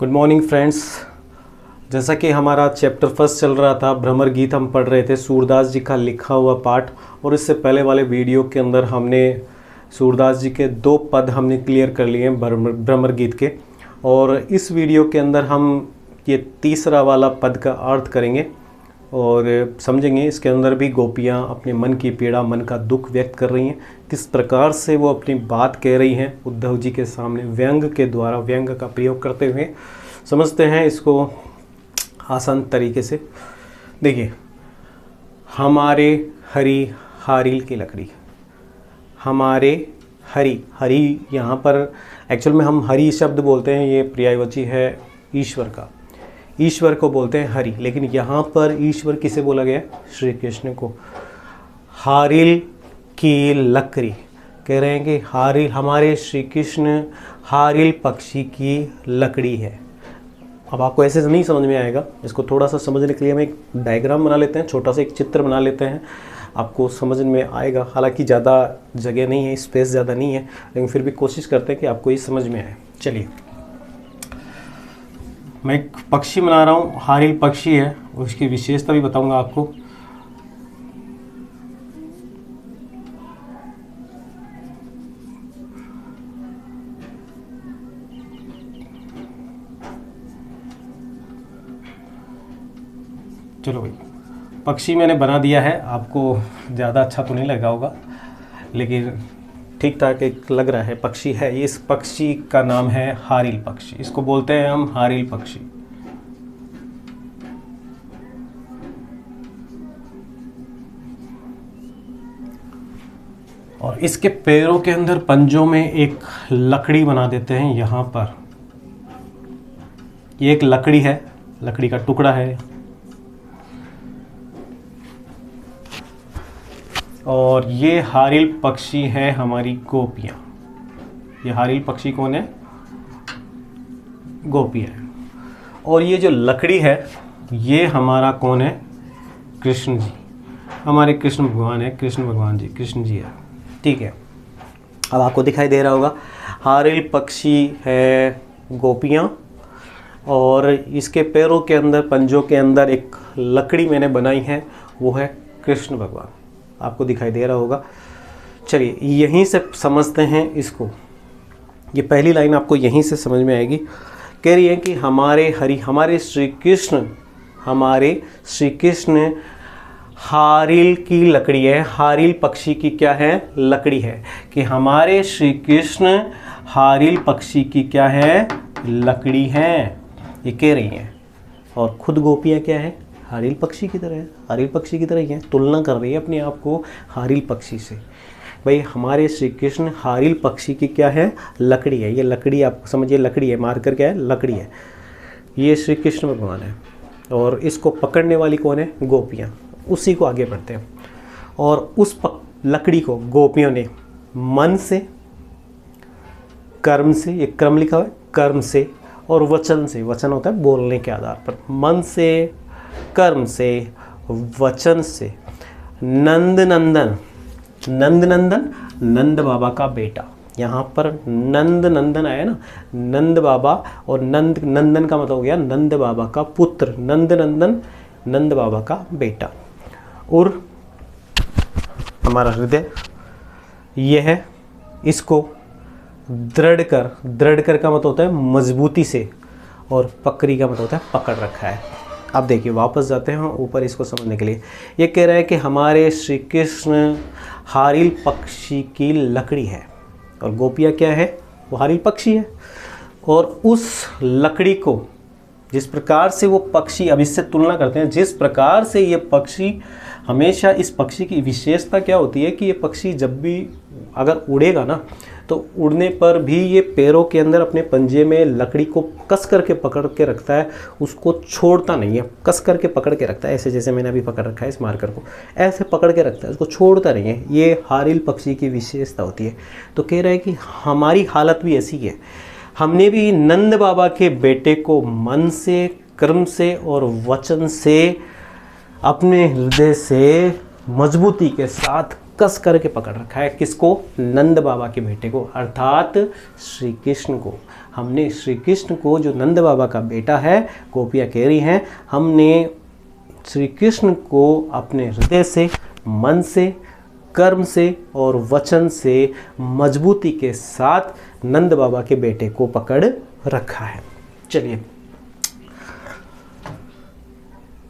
Good morning friends. जैसा कि हमारा चैप्टर फर्स्ट चल रहा था, भ्रमर गीत हम पढ़ रहे थे, सूरदास जी का लिखा हुआ पाठ। और इससे पहले वाले वीडियो के अंदर हमने सूरदास जी के 2 पद हमने क्लियर कर लिए हैं भ्रमर गीत के। और इस वीडियो के अंदर हम ये तीसरा वाला पद का अर्थ करेंगे और समझेंगे इसके अंदर भी गोपियाँ अपने मन की पीड़ा, मन का दुख व्यक्त कर रही हैं, किस प्रकार से वो अपनी बात कह रही हैं उद्धव जी के सामने व्यंग के द्वारा, व्यंग का प्रयोग करते हुए। समझते हैं इसको आसान तरीके से। देखिए, हमारे हरी हारील की लकड़ी, हमारे हरी यहाँ पर एक्चुअल में हम हरी शब्द बोलते हैं, ये पर्यायवाची है ईश्वर का, ईश्वर को बोलते हैं हरि। लेकिन यहाँ पर ईश्वर किसे बोला गया? श्री कृष्ण को। हारील की लकड़ी कह रहे हैं कि हारील, हमारे श्री कृष्ण हारील पक्षी की लकड़ी है। अब आपको ऐसे नहीं समझ में आएगा, इसको थोड़ा सा समझने के लिए हम एक डायग्राम बना लेते हैं, छोटा सा एक चित्र बना लेते हैं, आपको समझ में आएगा। हालांकि ज़्यादा जगह नहीं है, स्पेस ज़्यादा नहीं है, लेकिन फिर भी कोशिश करते हैं कि आपको ये समझ में आए। चलिए, मैं एक पक्षी बना रहा हूँ, हारील पक्षी है, उसकी विशेषता भी बताऊंगा आपको। चलो भाई, पक्षी मैंने बना दिया है। आपको ज़्यादा अच्छा तो नहीं लगा होगा, लेकिन ठीक ठाक एक लग रहा है। पक्षी है, इस पक्षी का नाम है हारील पक्षी, इसको बोलते हैं हम हारील पक्षी। और इसके पैरों के अंदर, पंजों में एक लकड़ी बना देते हैं। यहाँ पर ये एक लकड़ी है, लकड़ी का टुकड़ा है। और ये हारील पक्षी है हमारी गोपियाँ। ये हारील पक्षी कौन है? गोपियाँ है। और ये जो लकड़ी है, ये हमारा कौन है? कृष्ण जी, हमारे कृष्ण भगवान है, कृष्ण भगवान जी, कृष्ण जी है। ठीक है, अब आपको दिखाई दे रहा होगा, हारील पक्षी है गोपियाँ, और इसके पैरों के अंदर, पंजों के अंदर एक लकड़ी मैंने बनाई है, वो है कृष्ण भगवान। आपको दिखाई दे रहा होगा। चलिए, यहीं से समझते हैं इसको। ये पहली लाइन आपको यहीं से समझ में आएगी। कह रही है कि हमारे हरि, हमारे श्री कृष्ण हारील की लकड़ी है। हारील पक्षी की क्या है? लकड़ी है। कि हमारे श्री कृष्ण हारील पक्षी की क्या है? लकड़ी है, ये कह रही हैं। और खुद गोपियाँ क्या है? हारील पक्षी की तरह है, हारील पक्षी की तरह ही है। तुलना कर रही है अपने आप को हारील पक्षी से। भाई, हमारे श्री कृष्ण हारील पक्षी की क्या है? लकड़ी है। ये लकड़ी आप समझिए, लकड़ी है, मारकर क्या है? लकड़ी है। ये श्री कृष्ण भगवान है, और इसको पकड़ने वाली कौन है? गोपियाँ। उसी को आगे बढ़ते हैं। और उस लकड़ी को गोपियों ने मन से, कर्म से, ये क्रम लिखा हुआ है, कर्म से और वचन से, वचन होता है बोलने के आधार पर, मन से, कर्म से, वचन से, नंद नंद बाबा का बेटा। यहाँ पर नंद नंदन आया ना, नंद बाबा, और नंदन का मतलब हो गया नंद बाबा का पुत्र, नंद नंदन, नंद बाबा का बेटा। और हमारा हृदय ये है, इसको दृढ़ कर का मतलब होता है मजबूती से, और पकड़ी का मतलब होता है पकड़ रखा है। अब देखिए, वापस जाते हैं ऊपर इसको समझने के लिए। ये कह रहा है कि हमारे श्री कृष्ण हारील पक्षी की लकड़ी है, और गोपियाँ क्या है? वो हारील पक्षी है। और उस लकड़ी को, जिस प्रकार से वो पक्षी, अब इससे तुलना करते हैं, जिस प्रकार से ये पक्षी, हमेशा इस पक्षी की विशेषता क्या होती है कि ये पक्षी जब भी अगर उड़ेगा ना, तो उड़ने पर भी ये पैरों के अंदर अपने पंजे में लकड़ी को कस करके पकड़ के रखता है, उसको छोड़ता नहीं है, कस करके पकड़ के रखता है। ऐसे जैसे मैंने अभी पकड़ रखा है इस मार्कर को, ऐसे पकड़ के रखता है, उसको छोड़ता नहीं है। ये हारील पक्षी की विशेषता होती है। तो कह रहा है कि हमारी हालत भी ऐसी है। हमने भी नंद बाबा के बेटे को मन से, कर्म से और वचन से, अपने हृदय से मजबूती के साथ कस करके पकड़ रखा है। किसको? नंद बाबा के बेटे को, अर्थात श्री कृष्ण को। हमने श्री कृष्ण को, जो नंद बाबा का बेटा है, गोपियाँ कह रही हैं, हमने श्री कृष्ण को अपने हृदय से, मन से, कर्म से और वचन से मजबूती के साथ नंद बाबा के बेटे को पकड़ रखा है। चलिए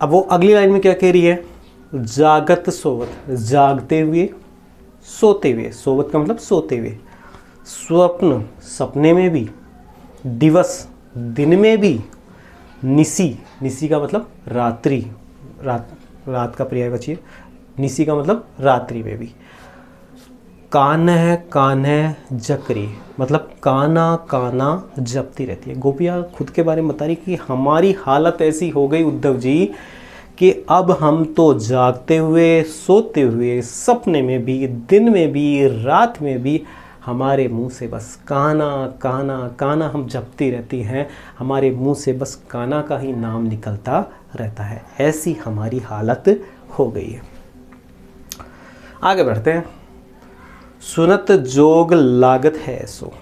अब वो अगली लाइन में क्या कह रही है, जागत सोवत, जागते हुए, सोते हुए, सोवत का मतलब सोते हुए, स्वप्न सपने में भी, दिवस दिन में भी, निसी, निसी का मतलब रात्रि, रात का पर्यायवाची है, निसी का मतलब रात्रि में भी, कान्ह कान्ह जकरी, मतलब काना काना जपती रहती है। गोपियाँ खुद के बारे में बता रही कि हमारी हालत ऐसी हो गई उद्धव जी कि अब हम तो जागते हुए, सोते हुए, सपने में भी, दिन में भी, रात में भी हमारे मुंह से बस काना काना काना हम जपती रहती हैं, हमारे मुंह से बस काना का ही नाम निकलता रहता है। ऐसी हमारी हालत हो गई है। आगे बढ़ते हैं। सुनत जोग लागत है सो,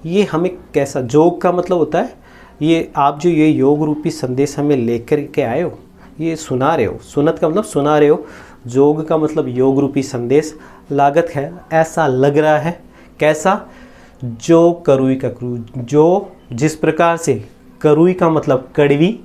ये हमें कैसा, जोग का मतलब होता है ये आप जो ये योग रूपी संदेश हमें लेकर के आए हो, ये सुना रहे हो। सुनत का मतलब सुना रहे हो, जोग का मतलब योग रूपी संदेश, लागत है ऐसा लग रहा है, कैसा, जो करुई का करू, जो जिस प्रकार से करुई का मतलब कड़वी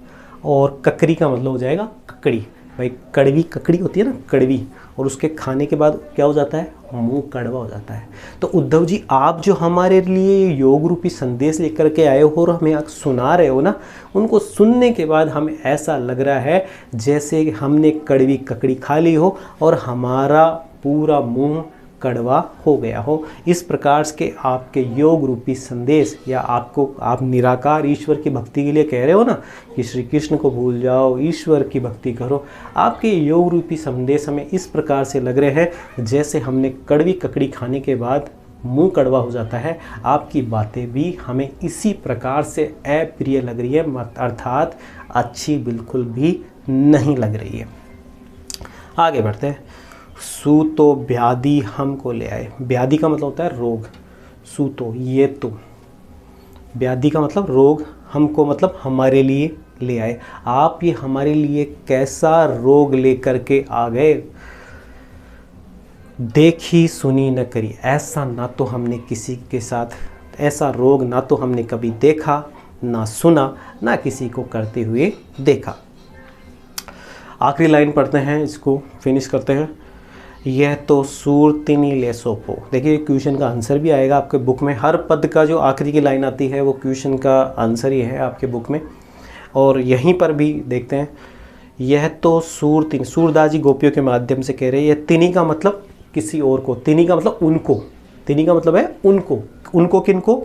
और ककरी का मतलब हो जाएगा ककड़ी। भाई कड़वी ककड़ी होती है ना, कड़वी, और उसके खाने के बाद क्या हो जाता है, मुंह कड़वा हो जाता है। तो उद्धव जी आप जो हमारे लिए योग रूपी संदेश लेकर के आए हो और हमें सुना रहे हो ना, उनको सुनने के बाद हमें ऐसा लग रहा है जैसे हमने कड़वी ककड़ी खा ली हो और हमारा पूरा मुंह कड़वा हो गया हो। इस प्रकार के आपके योग रूपी संदेश, या आप निराकार ईश्वर की भक्ति के लिए कह रहे हो ना कि श्री कृष्ण को भूल जाओ, ईश्वर की भक्ति करो, आपके योग रूपी संदेश हमें इस प्रकार से लग रहे हैं जैसे हमने कड़वी ककड़ी खाने के बाद मुंह कड़वा हो जाता है। आपकी बातें भी हमें इसी प्रकार से अप्रिय लग रही है, अर्थात अच्छी बिल्कुल भी नहीं लग रही है। आगे बढ़ते हैं। सूतो व्याधि हमको ले आए, व्याधि का मतलब होता है रोग, सूतो ये तो, व्याधि का मतलब रोग, हमको मतलब हमारे लिए ले आए। आप ये हमारे लिए कैसा रोग लेकर के आ गए, देखी सुनी न करी, ऐसा ना तो हमने किसी के साथ, ऐसा रोग ना तो हमने कभी देखा, ना सुना, ना किसी को करते हुए देखा। आखिरी लाइन पढ़ते हैं, इसको फिनिश करते हैं। यह तो सूरतिनी ले सोपो, देखिए क्वेश्चन का आंसर भी आएगा आपके बुक में, हर पद का जो आखिरी की लाइन आती है वो क्वेश्चन का आंसर ही है आपके बुक में। और यहीं पर भी देखते हैं, यह तो सूरतिनी, सूरदास जी गोपियों के माध्यम से कह रहे हैं, यह तिनी का मतलब किसी और को, तिनी का मतलब उनको, तिनी का मतलब है उनको, उनको किनको,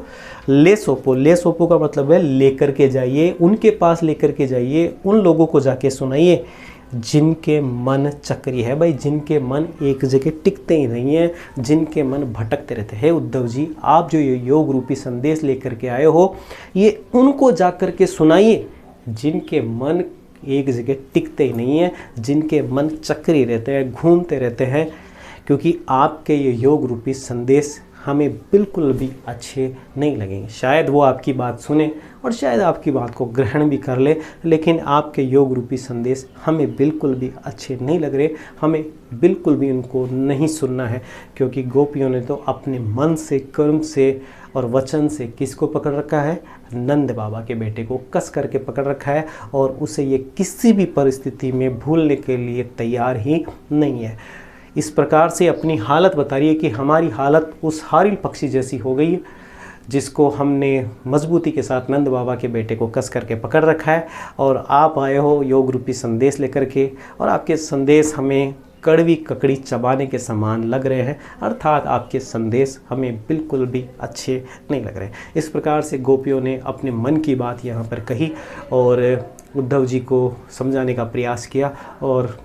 ले सोपो, ले सोपो का मतलब है लेकर के जाइए, उनके पास लेकर के जाइए, उन लोगों को जाके सुनाइए जिनके मन चक्री है। भाई जिनके मन एक जगह टिकते ही नहीं है, जिनके मन भटकते रहते हैं। उद्धव जी आप जो ये योग रूपी संदेश लेकर के आए हो, ये उनको जाकर के सुनाइए जिनके मन एक जगह टिकते ही नहीं है, जिनके मन चक्री रहते हैं, घूमते रहते हैं, क्योंकि आपके ये योग रूपी संदेश हमें बिल्कुल भी अच्छे नहीं लगेंगे। शायद वो आपकी बात सुने और शायद आपकी बात को ग्रहण भी कर ले, लेकिन आपके योग रूपी संदेश हमें बिल्कुल भी अच्छे नहीं लग रहे, हमें बिल्कुल भी उनको नहीं सुनना है, क्योंकि गोपियों ने तो अपने मन से, कर्म से और वचन से किसको पकड़ रखा है, नंद बाबा के बेटे को कस करके पकड़ रखा है, और उसे ये किसी भी परिस्थिति में भूलने के लिए तैयार ही नहीं है। इस प्रकार से अपनी हालत बता रही है कि हमारी हालत उस हारिल पक्षी जैसी हो गई है जिसको हमने मजबूती के साथ नंद बाबा के बेटे को कस करके पकड़ रखा है। और आप आए हो योग रूपी संदेश लेकर के, और आपके संदेश हमें कड़वी ककड़ी चबाने के समान लग रहे हैं, अर्थात आपके संदेश हमें बिल्कुल भी अच्छे नहीं लग रहे। इस प्रकार से गोपियों ने अपने मन की बात यहाँ पर कही और उद्धव जी को समझाने का प्रयास किया, और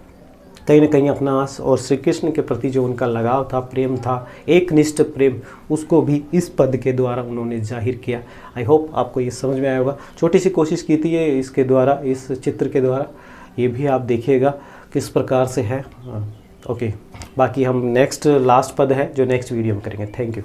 कहीं ना कहीं अपना और श्री कृष्ण के प्रति जो उनका लगाव था, प्रेम था, एक निष्ठ प्रेम, उसको भी इस पद के द्वारा उन्होंने जाहिर किया। आई होप आपको ये समझ में आया होगा। छोटी सी कोशिश की थी ये इसके द्वारा, इस चित्र के द्वारा, ये भी आप देखिएगा किस प्रकार से है। ओके, बाकी हम नेक्स्ट लास्ट पद है जो नेक्स्ट वीडियो में करेंगे। Thank you.